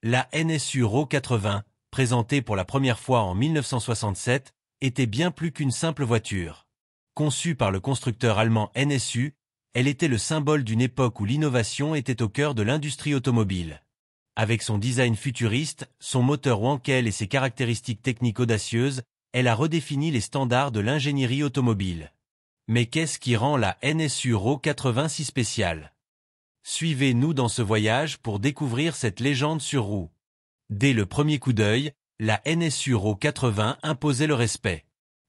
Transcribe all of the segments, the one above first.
La NSU RAW 80, présentée pour la première fois en 1967, était bien plus qu'une simple voiture. Conçue par le constructeur allemand NSU, elle était le symbole d'une époque où l'innovation était au cœur de l'industrie automobile. Avec son design futuriste, son moteur Wankel et ses caractéristiques techniques audacieuses, elle a redéfini les standards de l'ingénierie automobile. Mais qu'est-ce qui rend la NSU RAW 80 si spéciale? Suivez-nous dans ce voyage pour découvrir cette légende sur roue. Dès le premier coup d'œil, la NSU RAW 80 imposait le respect.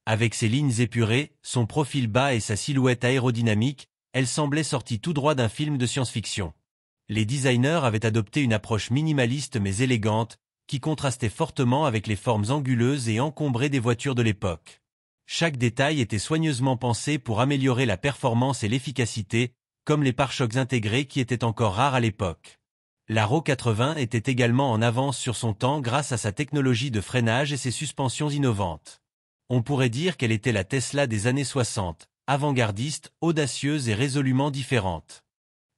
Avec ses lignes épurées, son profil bas et sa silhouette aérodynamique, elle semblait sortie tout droit d'un film de science-fiction. Les designers avaient adopté une approche minimaliste mais élégante, qui contrastait fortement avec les formes anguleuses et encombrées des voitures de l'époque. Chaque détail était soigneusement pensé pour améliorer la performance et l'efficacité, comme les pare-chocs intégrés qui étaient encore rares à l'époque. La RAW 80 était également en avance sur son temps grâce à sa technologie de freinage et ses suspensions innovantes. On pourrait dire qu'elle était la Tesla des années 60, avant-gardiste, audacieuse et résolument différente.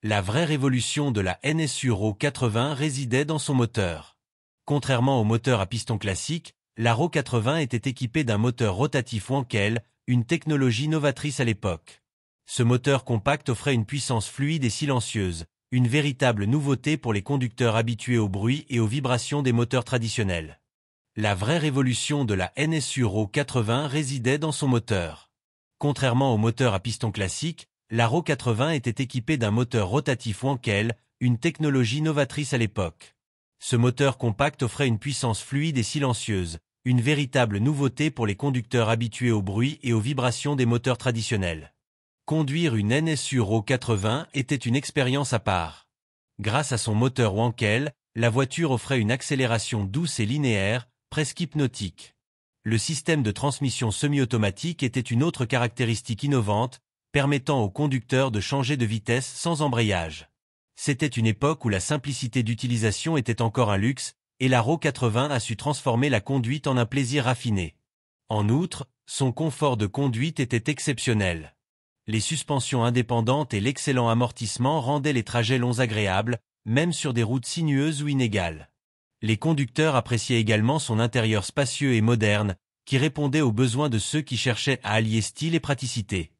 La vraie révolution de la NSU RAW 80 résidait dans son moteur. Contrairement au moteur à piston classique, la RAW 80 était équipée d'un moteur rotatif Wankel, une technologie novatrice à l'époque. Ce moteur compact offrait une puissance fluide et silencieuse, une véritable nouveauté pour les conducteurs habitués au bruit et aux vibrations des moteurs traditionnels. La vraie révolution de la NSU RAW 80 résidait dans son moteur. Contrairement au moteur à piston classique, la RAW 80 était équipée d'un moteur rotatif Wankel, une technologie novatrice à l'époque. Ce moteur compact offrait une puissance fluide et silencieuse, une véritable nouveauté pour les conducteurs habitués au bruit et aux vibrations des moteurs traditionnels. Conduire une NSU RAW 80 était une expérience à part. Grâce à son moteur Wankel, la voiture offrait une accélération douce et linéaire, presque hypnotique. Le système de transmission semi-automatique était une autre caractéristique innovante, permettant au conducteur de changer de vitesse sans embrayage. C'était une époque où la simplicité d'utilisation était encore un luxe, et la RAW 80 a su transformer la conduite en un plaisir raffiné. En outre, son confort de conduite était exceptionnel. Les suspensions indépendantes et l'excellent amortissement rendaient les trajets longs agréables, même sur des routes sinueuses ou inégales. Les conducteurs appréciaient également son intérieur spacieux et moderne, qui répondait aux besoins de ceux qui cherchaient à allier style et praticité.